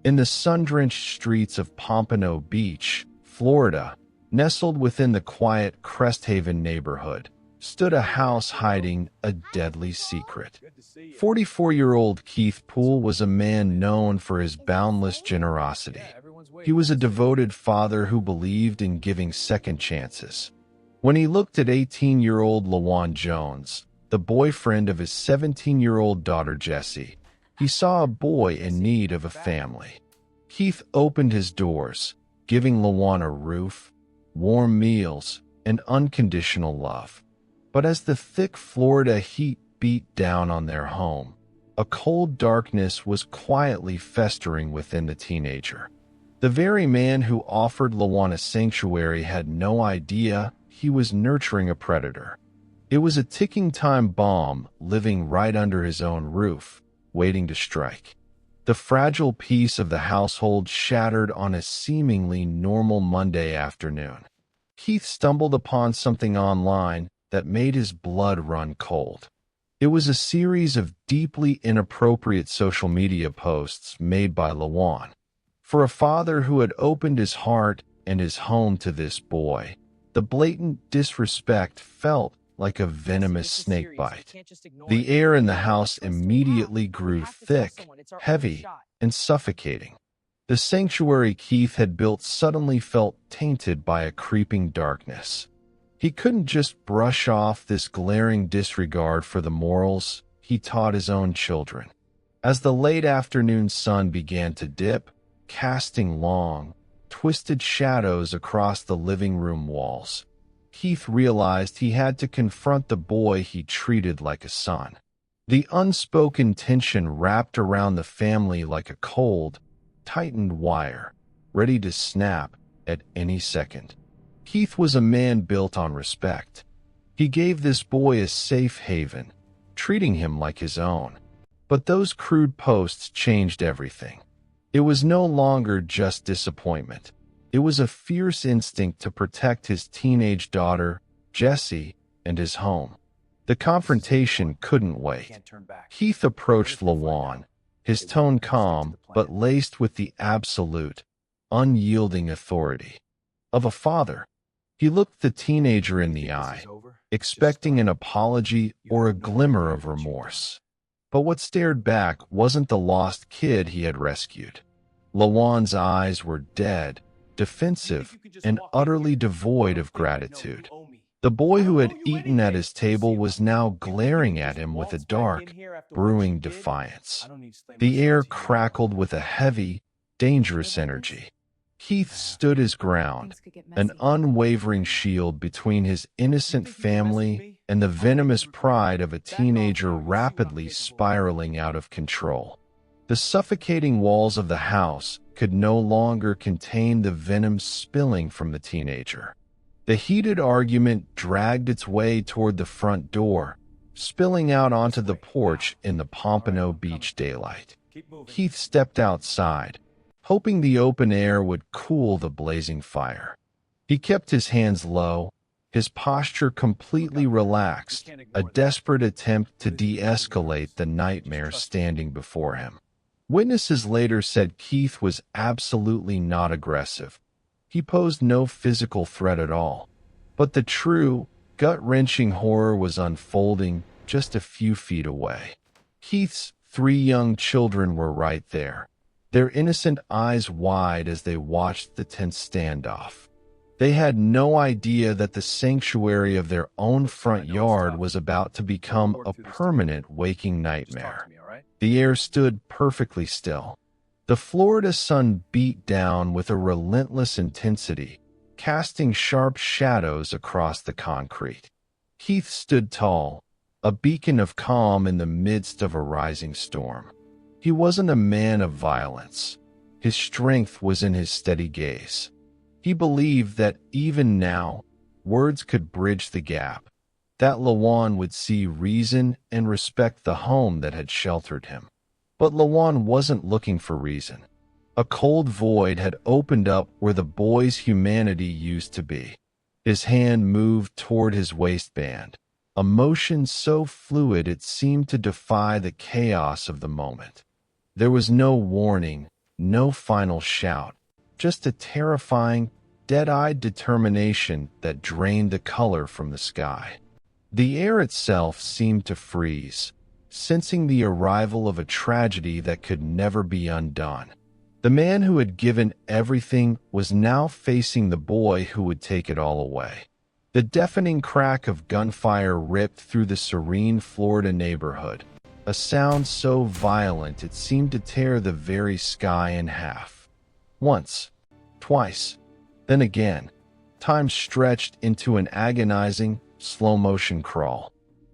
In the sun-drenched streets of Pompano Beach, Florida, nestled within the quiet Cresthaven neighborhood, stood a house hiding a deadly secret. 44-year-old Keith Poole was a man known for his boundless generosity. He was a devoted father who believed in giving second chances. When he looked at 18-year-old LaJuan Jones, the boyfriend of his 17-year-old daughter Jessie, he saw a boy in need of a family. Keith opened his doors, giving LaJuan a roof, warm meals, and unconditional love. But as the thick Florida heat beat down on their home, a cold darkness was quietly festering within the teenager. The very man who offered LaJuan a sanctuary had no idea he was nurturing a predator. It was a ticking time bomb living right under his own roof, waiting to strike. The fragile peace of the household shattered on a seemingly normal Monday afternoon. Keith stumbled upon something online that made his blood run cold. It was a series of deeply inappropriate social media posts made by LaJuan. For a father who had opened his heart and his home to this boy, the blatant disrespect felt like a venomous snakebite. The air in the house immediately grew thick, heavy, and suffocating. The sanctuary Keith had built suddenly felt tainted by a creeping darkness. He couldn't just brush off this glaring disregard for the morals he taught his own children. As the late afternoon sun began to dip, casting long, twisted shadows across the living room walls, Keith realized he had to confront the boy he treated like a son. The unspoken tension wrapped around the family like a cold, tightened wire, ready to snap at any second. Keith was a man built on respect. He gave this boy a safe haven, treating him like his own. But those crude posts changed everything. It was no longer just disappointment. It was a fierce instinct to protect his teenage daughter, Jessie, and his home. The confrontation couldn't wait. Keith approached LaJuan, his tone calm but laced with the absolute, unyielding authority of a father. He looked the teenager in the eye, expecting an apology or a glimmer of remorse. But what stared back wasn't the lost kid he had rescued. LaJuan's eyes were dead, defensive, and utterly devoid of gratitude. The boy who had eaten at his table was now glaring at him with a dark, brewing defiance. The air crackled with a heavy, dangerous energy. Keith stood his ground, an unwavering shield between his innocent family and the venomous pride of a teenager rapidly spiraling out of control. The suffocating walls of the house could no longer contain the venom spilling from the teenager. The heated argument dragged its way toward the front door, spilling out onto the porch in the Pompano Beach daylight. Keith stepped outside, hoping the open air would cool the blazing fire. He kept his hands low, his posture completely relaxed, a desperate attempt to de-escalate the nightmare standing before him. Witnesses later said Keith was absolutely not aggressive. He posed no physical threat at all. But the true, gut-wrenching horror was unfolding just a few feet away. Keith's 3 young children were right there, their innocent eyes wide as they watched the tense standoff. They had no idea that the sanctuary of their own front yard was about to become a permanent waking nightmare. The air stood perfectly still. The Florida sun beat down with a relentless intensity, casting sharp shadows across the concrete. Keith stood tall, a beacon of calm in the midst of a rising storm. He wasn't a man of violence. His strength was in his steady gaze. He believed that even now, words could bridge the gap, that LaJuan would see reason and respect the home that had sheltered him. But LaJuan wasn't looking for reason. A cold void had opened up where the boy's humanity used to be. His hand moved toward his waistband, a motion so fluid it seemed to defy the chaos of the moment. There was no warning, no final shout, just a terrifying, dead-eyed determination that drained the color from the sky. The air itself seemed to freeze, sensing the arrival of a tragedy that could never be undone. The man who had given everything was now facing the boy who would take it all away. The deafening crack of gunfire ripped through the serene Florida neighborhood, a sound so violent it seemed to tear the very sky in half. Once, twice, then again, time stretched into an agonizing, slow-motion crawl.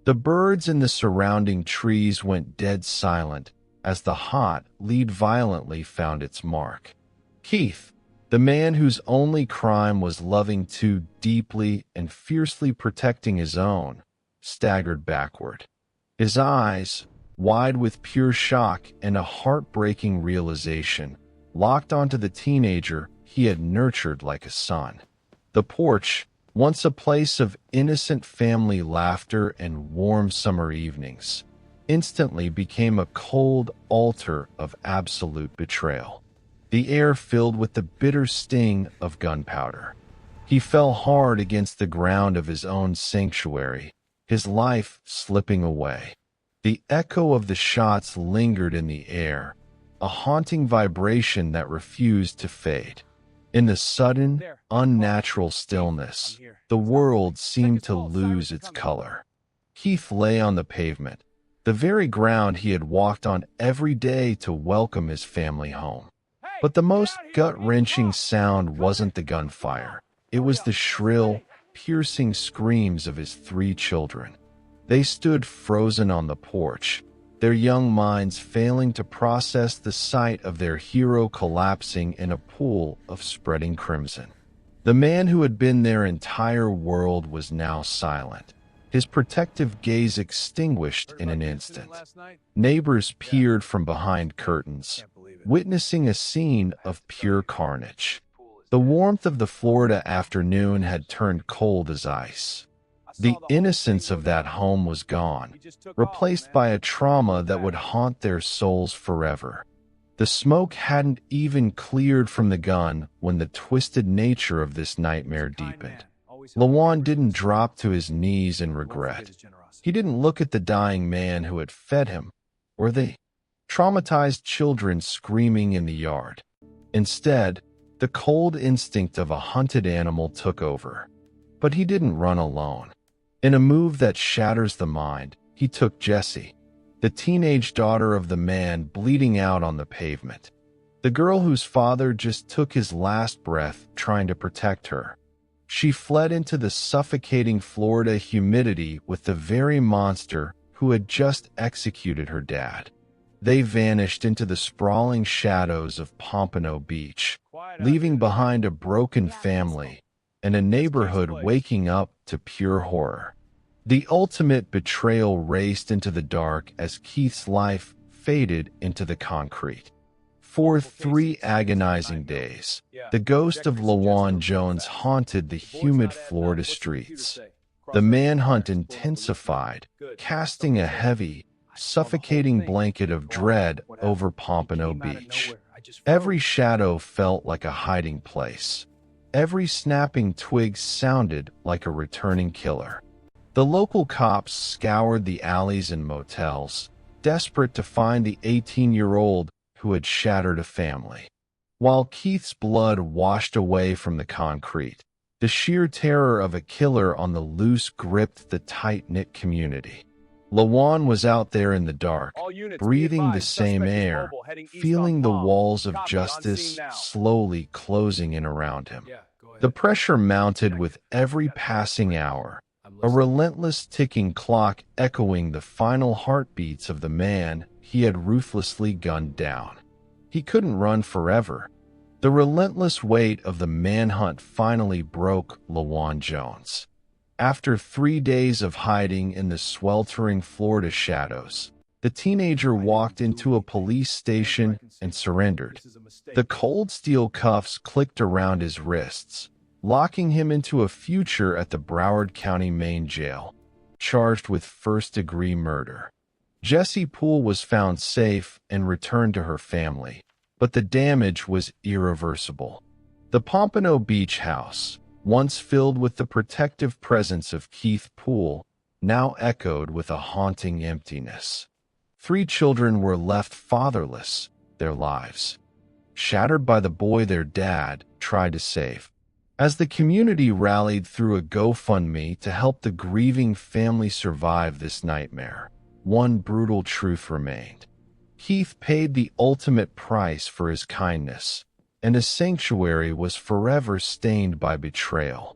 The birds in the surrounding trees went dead silent as the hot lead violently found its mark. Keith, the man whose only crime was loving too deeply and fiercely protecting his own, staggered backward. His eyes, wide with pure shock and a heartbreaking realization, locked onto the teenager he had nurtured like a son. The porch, once a place of innocent family laughter and warm summer evenings, instantly became a cold altar of absolute betrayal. The air filled with the bitter sting of gunpowder. He fell hard against the ground of his own sanctuary, his life slipping away. The echo of the shots lingered in the air, a haunting vibration that refused to fade. In the sudden, unnatural stillness, the world seemed to lose its color. Keith lay on the pavement, the very ground he had walked on every day to welcome his family home. But the most gut-wrenching sound wasn't the gunfire. It was the shrill, piercing screams of his 3 children. They stood frozen on the porch, their young minds failing to process the sight of their hero collapsing in a pool of spreading crimson. The man who had been their entire world was now silent, his protective gaze extinguished in an instant. Neighbors peered from behind curtains, witnessing a scene of pure carnage. The warmth of the Florida afternoon had turned cold as ice. The innocence of that home was gone, replaced by a trauma that would haunt their souls forever. The smoke hadn't even cleared from the gun when the twisted nature of this nightmare deepened. Lawan didn't drop to his knees in regret. He didn't look at the dying man who had fed him, or the traumatized children screaming in the yard. Instead, the cold instinct of a hunted animal took over. But he didn't run alone. In a move that shatters the mind, he took Jessie, the teenage daughter of the man bleeding out on the pavement, the girl whose father just took his last breath trying to protect her. She fled into the suffocating Florida humidity with the very monster who had just executed her dad. They vanished into the sprawling shadows of Pompano Beach, leaving behind a broken family and a neighborhood waking up to pure horror. The ultimate betrayal raced into the dark as Keith's life faded into the concrete. For 3 agonizing days, the ghost of Lawan Jones haunted the humid Florida streets. The manhunt intensified, casting a heavy, suffocating blanket of dread over Pompano Beach. Every shadow felt like a hiding place. Every snapping twig sounded like a returning killer. The local cops scoured the alleys and motels, desperate to find the 18-year-old who had shattered a family. While Keith's blood washed away from the concrete, the sheer terror of a killer on the loose gripped the tight-knit community. Lawan was out there in the dark, breathing the same air, feeling the walls of justice slowly closing in around him. The pressure mounted with every passing hour, a relentless ticking clock echoing the final heartbeats of the man he had ruthlessly gunned down. He couldn't run forever. The relentless weight of the manhunt finally broke Lawan Jones. After 3 days of hiding in the sweltering Florida shadows, the teenager walked into a police station and surrendered. The cold steel cuffs clicked around his wrists, locking him into a future at the Broward County Main Jail, charged with first-degree murder. Jessie Poole was found safe and returned to her family, but the damage was irreversible. The Pompano Beach house, once filled with the protective presence of Keith Poole, now echoed with a haunting emptiness. 3 children were left fatherless, their lives shattered by the boy their dad tried to save. As the community rallied through a GoFundMe to help the grieving family survive this nightmare, one brutal truth remained. Keith paid the ultimate price for his kindness, and his sanctuary was forever stained by betrayal.